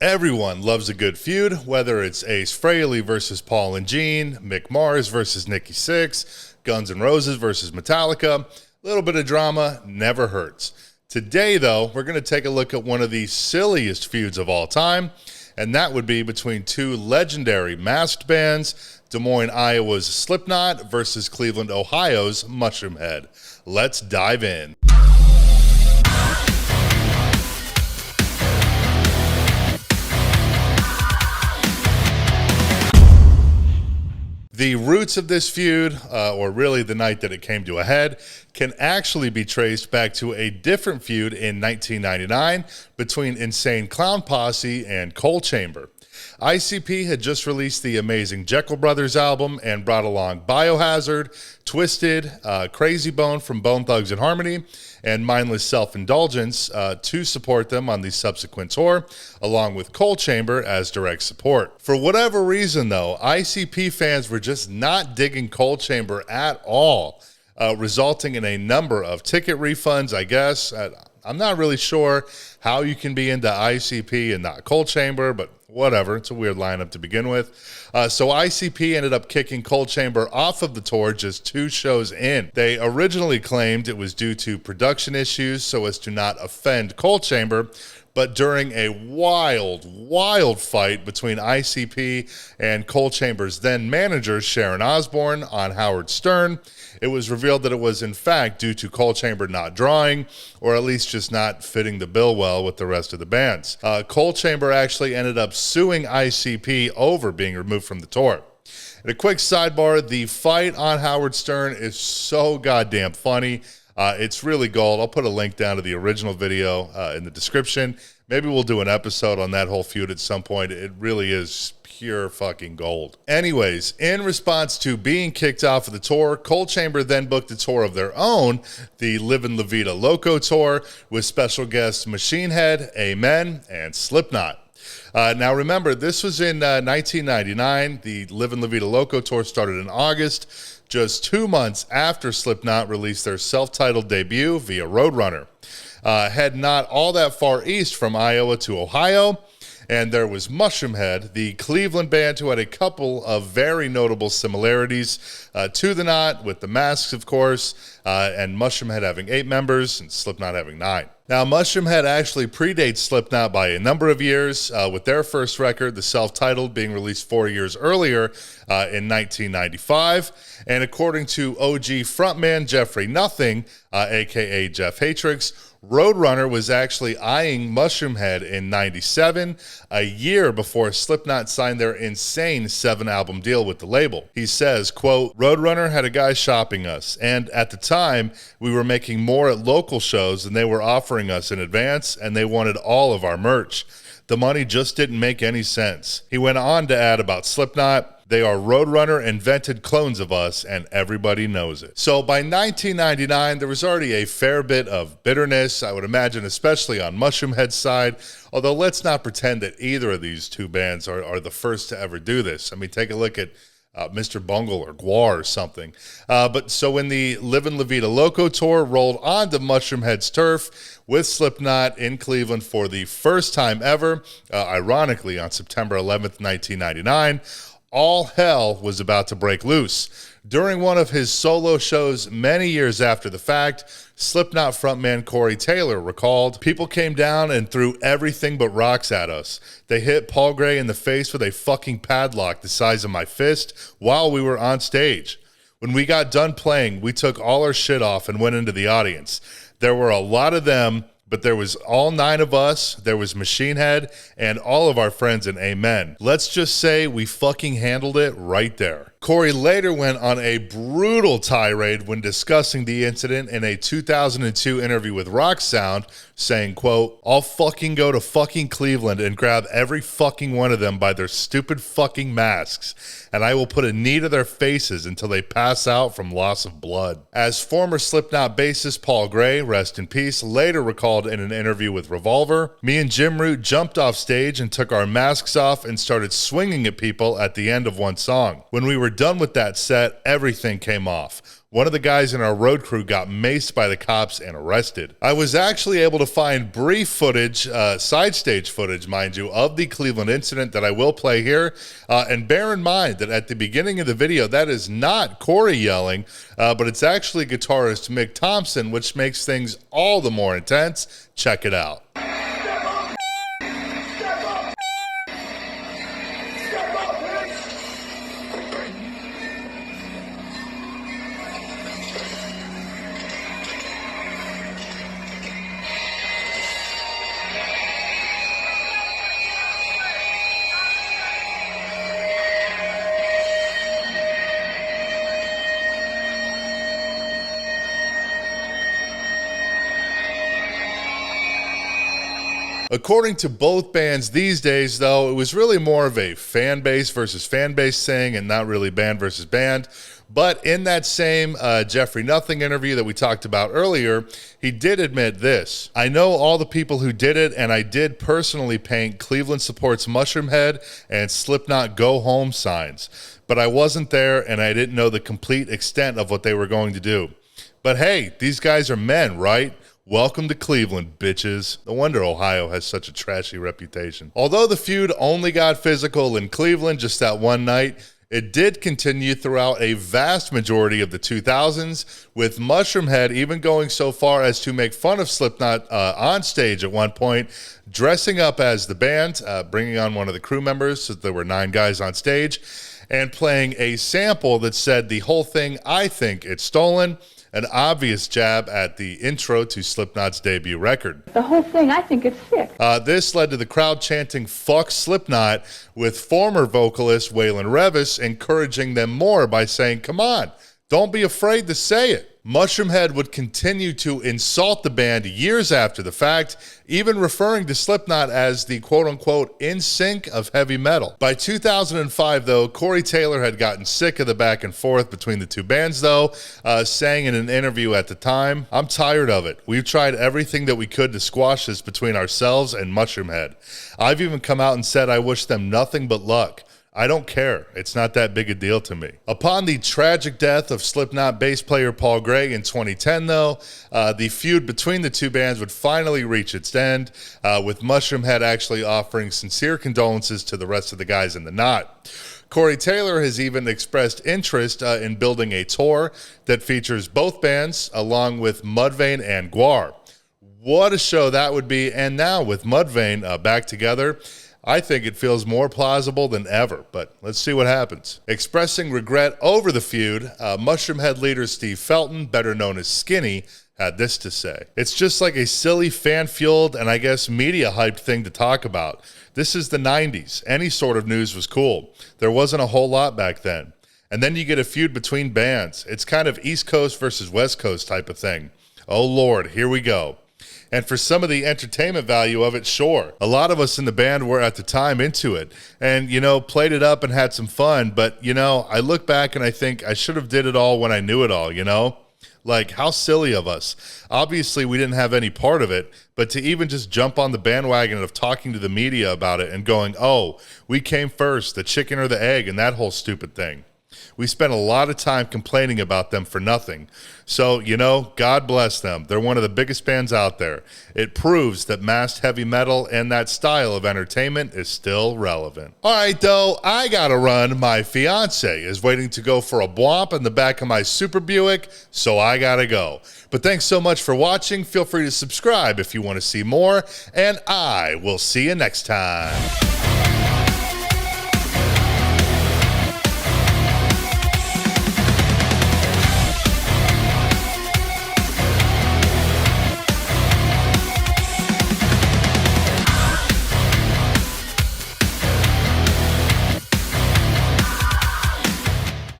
Everyone loves a good feud, whether it's Ace Frehley versus Paul and Gene, Mick Mars versus Nikki Sixx, Guns N' Roses versus Metallica. A little bit of drama never hurts. Today, though, we're going to take a look at one of the silliest feuds of all time, and that would be between two legendary masked bands, Des Moines, Iowa's Slipknot versus Cleveland, Ohio's Mushroomhead. Let's dive in. The roots of this feud, or really the night that it came to a head, can actually be traced back to a different feud in 1999 between Insane Clown Posse and Coal Chamber. ICP had just released the amazing Jeckel Brothers album and brought along Biohazard, Twiztid, Krayzie Bone from Bone Thugs-n-Harmony, and Mindless Self Indulgence to support them on the subsequent tour, along with Coal Chamber as direct support. For whatever reason, though, ICP fans were just not digging Coal Chamber at all, resulting in a number of ticket refunds, I guess. I'm not really sure how you can be into ICP and not Coal Chamber, but whatever. It's a weird lineup to begin with. So ICP ended up kicking Coal Chamber off of the tour just 2 shows in. They originally claimed it was due to production issues so as to not offend Coal Chamber, but during a wild fight between ICP and Coal Chamber's then manager, Sharon Osbourne, on Howard Stern, it was revealed that it was in fact due to Coal Chamber not drawing, or at least just not fitting the bill well with the rest of the bands. Coal Chamber actually ended up suing ICP over being removed from the tour. And a quick sidebar, the fight on Howard Stern is so goddamn funny. It's really gold. I'll put a link down to the original video in the description. Maybe we'll do an episode on that whole feud at some point. It really is pure fucking gold. Anyways, in response to being kicked off of the tour, Coal Chamber then booked a tour of their own, the Livin La Vida Loco tour, with special guests Mushroomhead, Amen, and Slipknot. Now remember, this was in 1999. The Livin La Vida Loco tour started in August, just 2 months after Slipknot released their self-titled debut via Roadrunner. Head not all that far east from Iowa to Ohio, and there was Mushroomhead, the Cleveland band who had a couple of very notable similarities to the Knot, with the masks, of course, and Mushroomhead having 8 members and Slipknot having 9. Now, Mushroomhead actually predates Slipknot by a number of years, with their first record, the self-titled, being released 4 years earlier in 1995. And according to OG frontman Jeffrey Nothing, a.k.a. Jeff Hatrix, Roadrunner was actually eyeing Mushroomhead in 97, a year before Slipknot signed their insane 7-album deal with the label. He says, quote, "Roadrunner had a guy shopping us, and at the time, we were making more at local shows than they were offering us in advance, and they wanted all of our merch. The money just didn't make any sense." He went on to add about Slipknot, "They are Roadrunner invented clones of us, and everybody knows it." So by 1999, there was already a fair bit of bitterness, I would imagine, especially on Mushroomhead's side, although let's not pretend that either of these two bands are the first to ever do this. I mean, take a look at Mr. Bungle or Guar or something. But so when the Livin La Vida Loco tour rolled onto Mushroomhead's turf with Slipknot in Cleveland for the first time ever, ironically on September 11th, 1999, all hell was about to break loose. During one of his solo shows many years after the fact, Slipknot frontman Corey Taylor recalled, "People came down and threw everything but rocks at us. They hit Paul Gray in the face with a fucking padlock the size of my fist while we were on stage. When we got done playing, we took all our shit off and went into the audience. There were a lot of them, but there was all 9 of us, there was Mushroomhead, and all of our friends in Amen. Let's just say we fucking handled it right there." Corey later went on a brutal tirade when discussing the incident in a 2002 interview with Rock Sound, saying, quote, "I'll fucking go to fucking Cleveland and grab every fucking one of them by their stupid fucking masks, and I will put a knee to their faces until they pass out from loss of blood." As former Slipknot bassist Paul Gray, rest in peace, later recalled in an interview with Revolver, "Me and Jim Root jumped off stage and took our masks off and started swinging at people at the end of one song. When we were done with that set, everything came off. One of the guys in our road crew got maced by the cops and arrested. I was actually able to find brief footage, side stage footage, mind you, of the Cleveland incident that I will play here. And bear in mind that at the beginning of the video, that is not Corey yelling, but it's actually guitarist Mick Thompson, which makes things all the more intense. Check it out. According to both bands these days, though, it was really more of a fan base versus fan base thing and not really band versus band. But in that same Jeffrey Nothing interview that we talked about earlier, he did admit this. I know all the people who did it, and I did personally paint Cleveland supports Mushroomhead and Slipknot go home signs. But I wasn't there, and I didn't know the complete extent of what they were going to do. But hey, these guys are men, right? Welcome to Cleveland, bitches. No wonder Ohio has such a trashy reputation. Although the feud only got physical in Cleveland just that one night, it did continue throughout a vast majority of the 2000s, with Mushroomhead even going so far as to make fun of Slipknot on stage at one point, dressing up as the band, bringing on one of the crew members, so there were 9 guys on stage, and playing a sample that said the whole thing, I think it's stolen. An obvious jab at the intro to Slipknot's debut record. The whole thing, I think it's sick. This led to the crowd chanting, "Fuck Slipknot," with former vocalist Waylon Revis encouraging them more by saying, "Come on, don't be afraid to say it." Mushroomhead would continue to insult the band years after the fact, even referring to Slipknot as the quote-unquote in sync of heavy metal. By 2005, though, Corey Taylor had gotten sick of the back and forth between the two bands, though, saying in an interview at the time, "I'm tired of it. We've tried everything that we could to squash this between ourselves and Mushroomhead. I've even come out and said I wish them nothing but luck. I don't care. It's not that big a deal to me." Upon the tragic death of Slipknot bass player Paul Gray in 2010, though, the feud between the two bands would finally reach its end, with Mushroomhead actually offering sincere condolences to the rest of the guys in the knot. Corey Taylor has even expressed interest in building a tour that features both bands, along with Mudvayne and Gwar. What a show that would be, and now with Mudvayne back together, I think it feels more plausible than ever, but let's see what happens. Expressing regret over the feud, Mushroomhead leader Steve Felton, better known as Skinny, had this to say. "It's just like a silly fan-fueled and I guess media-hyped thing to talk about. This is the 90s. Any sort of news was cool. There wasn't a whole lot back then. And then you get a feud between bands. It's kind of East Coast versus West Coast type of thing. Oh Lord, here we go. And for some of the entertainment value of it, sure. A lot of us in the band were at the time into it and, played it up and had some fun. But, I look back and I think I should have did it all when I knew it all, Like, how silly of us. Obviously, we didn't have any part of it, but to even just jump on the bandwagon of talking to the media about it and going, oh, we came first, the chicken or the egg, and that whole stupid thing. We spent a lot of time complaining about them for nothing. So, God bless them. They're one of the biggest bands out there. It proves that masked heavy metal and that style of entertainment is still relevant. All right, though, I gotta run. My fiance is waiting to go for a blomp in the back of my Super Buick, so I gotta go. But thanks so much for watching. Feel free to subscribe if you want to see more, and I will see you next time.